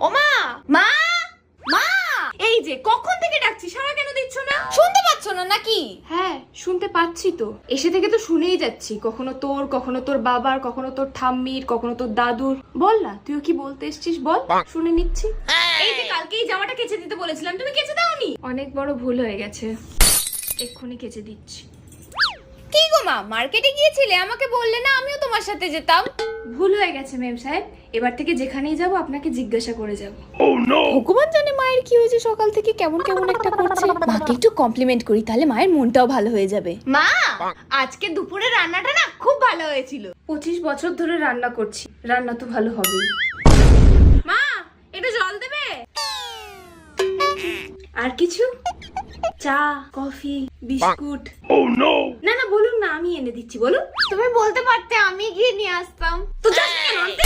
ও মা, মা, মা, এই যে কখন থেকে ডাকছি, সাড়া কেন দিচ্ছ না? শুনতে পাচ্ছ না নাকি? হ্যাঁ শুনতে পাচ্ছি তো, এসে থেকে তো শুনেই যাচ্ছি, কখনো তোর বাবার, কখনো তোর ঠাম্মির, কখনো তোর দাদুর। বল না, তুইও কি বলতে এসছিস বল, শুনে নিচ্ছি। এই যে কালকে এই জামাটা কেচে দিতে বলেছিলাম, তুমি কেচে দাওনি। অনেক বড় ভুল হয়ে গেছে, এক্ষুনি কেচে দিচ্ছি। কি গো মা, মার্কেটে গিয়েছিলে, আমাকে বললে না, আমিও তোমার সাথে যেতাম। ভুল হয়ে গেছে মেম সাহেব, এবার থেকে যেখানেই যাব আপনাকে জিজ্ঞাসা করে যাব। ভগবান জানে মায়ের কি হয়েছে, সকাল থেকে কেমন কেমন একটা করছে। মাকে একটু কমপ্লিমেন্ট করি, তাহলে মায়ের মনটাও ভালো হয়ে যাবে। মা, আজকে দুপুরে রান্নাটা না খুব ভালো হয়েছিল। 25 বছর ধরে রান্না করছি, রান্না তো ভালো হবেই। মা, একটু জল দেবে? আর কিছু? চা, কফি, বিস্কুট? না না বলুন না, আমি এনে দিচ্ছি, বলুন। তুমি বলতে পারতে, আমি গিয়ে নিয়ে আসতাম। তো যাস না কেন আনতে?